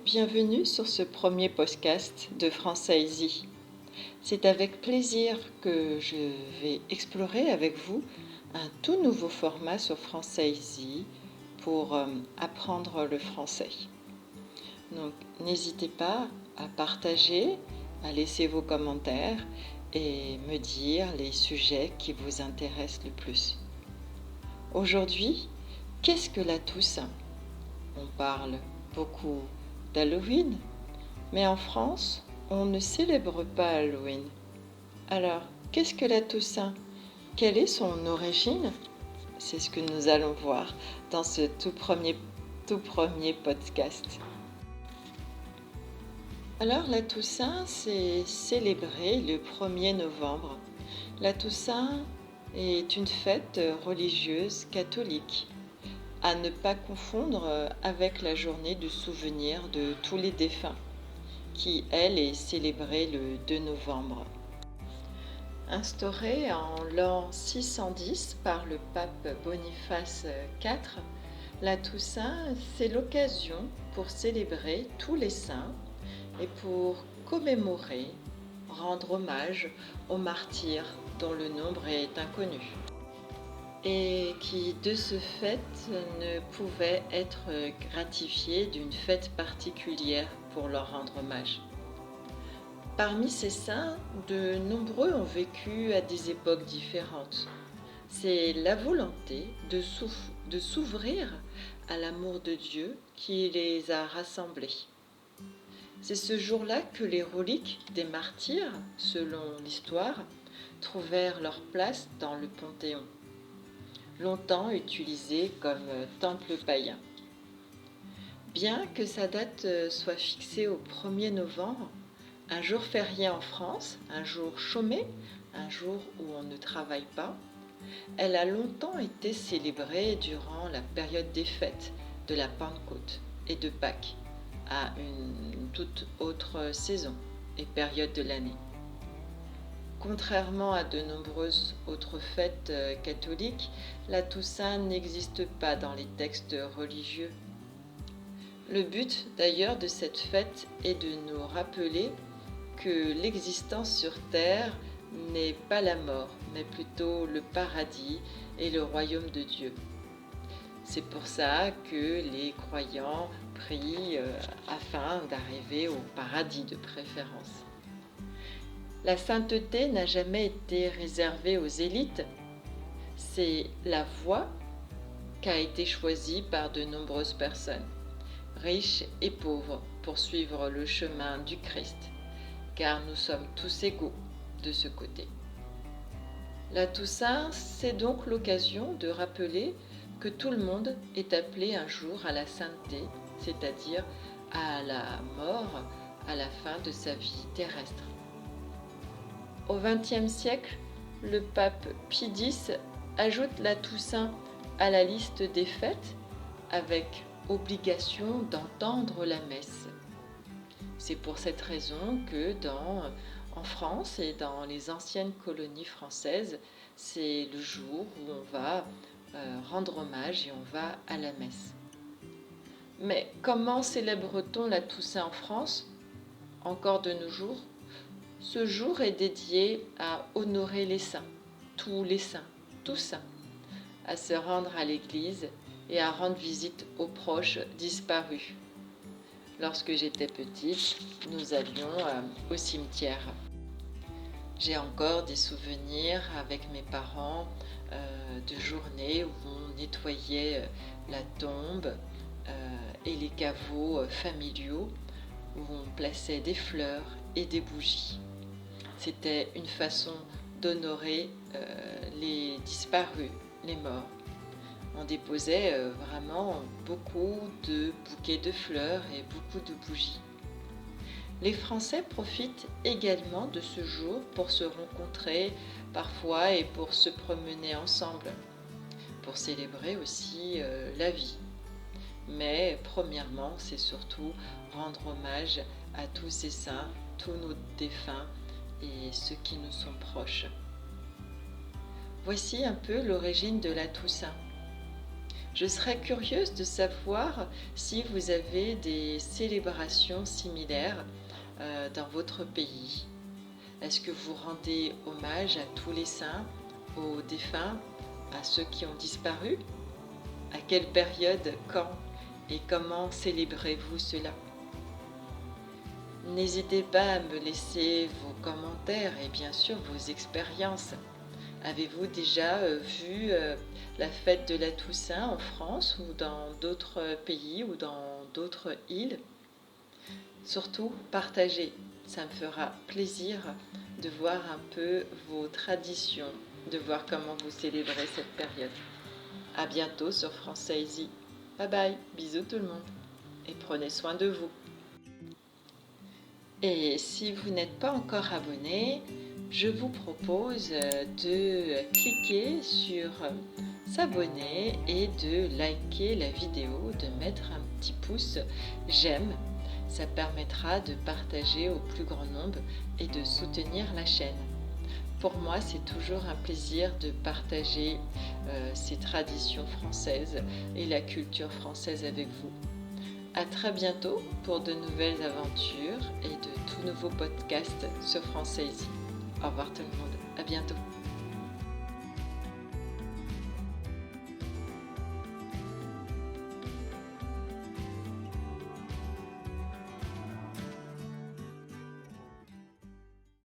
bienvenue sur ce premier podcast de Français Easy. C'est avec plaisir que je vais explorer avec vous un tout nouveau format sur Français Easy pour apprendre le français. Donc n'hésitez pas à partager, à laisser vos commentaires et me dire les sujets qui vous intéressent le plus. Aujourd'hui, qu'est-ce que la Toussaint ? On parle beaucoup d'Halloween, mais en France, on ne célèbre pas Halloween. Alors, qu'est-ce que la Toussaint ? Quelle est son origine ? C'est ce que nous allons voir dans ce tout premier podcast. Alors, la Toussaint, c'est célébré le 1er novembre. La Toussaint est une fête religieuse catholique, à ne pas confondre avec la journée du souvenir de tous les défunts, qui, elle, est célébrée le 2 novembre. Instaurée en l'an 610 par le pape Boniface IV, la Toussaint, c'est l'occasion pour célébrer tous les saints et pour commémorer, rendre hommage aux martyrs dont le nombre est inconnu, et qui de ce fait ne pouvaient être gratifiés d'une fête particulière pour leur rendre hommage. Parmi ces saints, de nombreux ont vécu à des époques différentes. C'est la volonté de s'ouvrir à l'amour de Dieu qui les a rassemblés. C'est ce jour-là que les reliques des martyrs, selon l'histoire, trouvèrent leur place dans le Panthéon, longtemps utilisé comme temple païen. Bien que sa date soit fixée au 1er novembre, un jour férié en France, un jour chômé, un jour où on ne travaille pas, elle a longtemps été célébrée durant la période des fêtes de la Pentecôte et de Pâques, à une toute autre saison et période de l'année. Contrairement à de nombreuses autres fêtes catholiques, la Toussaint n'existe pas dans les textes religieux. Le but d'ailleurs de cette fête est de nous rappeler que l'existence sur terre n'est pas la mort, mais plutôt le paradis et le royaume de Dieu. C'est pour ça que les croyants prient afin d'arriver au paradis de préférence. La sainteté n'a jamais été réservée aux élites. C'est la voie qu'a été choisie par de nombreuses personnes, riches et pauvres, pour suivre le chemin du Christ, car nous sommes tous égaux de ce côté. La Toussaint, c'est donc l'occasion de rappeler que tout le monde est appelé un jour à la sainteté, c'est-à-dire à la mort, à la fin de sa vie terrestre. Au XXe siècle, le pape Pie X ajoute la Toussaint à la liste des fêtes avec obligation d'entendre la messe. C'est pour cette raison que en France et dans les anciennes colonies françaises, c'est le jour où on va rendre hommage et on va à la messe. Mais comment célèbre-t-on la Toussaint en France, encore de nos jours ? Ce jour est dédié à honorer les saints, tous les saints, tous saints, à se rendre à l'église et à rendre visite aux proches disparus. Lorsque j'étais petite, nous allions au cimetière. J'ai encore des souvenirs avec mes parents de journées où on nettoyait la tombe et les caveaux familiaux, où on plaçait des fleurs et des bougies. C'était une façon d'honorer les disparus, les morts. On déposait vraiment beaucoup de bouquets de fleurs et beaucoup de bougies. Les Français profitent également de ce jour pour se rencontrer parfois et pour se promener ensemble, pour célébrer aussi la vie. Mais premièrement, c'est surtout rendre hommage à tous ces saints, tous nos défunts et ceux qui nous sont proches. Voici un peu l'origine de la Toussaint. Je serais curieuse de savoir si vous avez des célébrations similaires dans votre pays. Est-ce que vous rendez hommage à tous les saints, aux défunts, à ceux qui ont disparu? À quelle période, quand et comment célébrez-vous cela? N'hésitez pas à me laisser vos commentaires et bien sûr vos expériences. Avez-vous déjà vu la fête de la Toussaint en France ou dans d'autres pays ou dans d'autres îles? Surtout, partagez. Ça me fera plaisir de voir un peu vos traditions, de voir comment vous célébrez cette période. À bientôt sur Français Easy. Bye bye, bisous tout le monde et prenez soin de vous. Et si vous n'êtes pas encore abonné, je vous propose de cliquer sur s'abonner et de liker la vidéo, de mettre un petit pouce j'aime. Ça permettra de partager au plus grand nombre et de soutenir la chaîne. Pour moi, c'est toujours un plaisir de partager ces traditions françaises et la culture française avec vous. À très bientôt pour de nouvelles aventures et de tout nouveaux podcasts sur Français Easy. Au revoir tout le monde, à bientôt.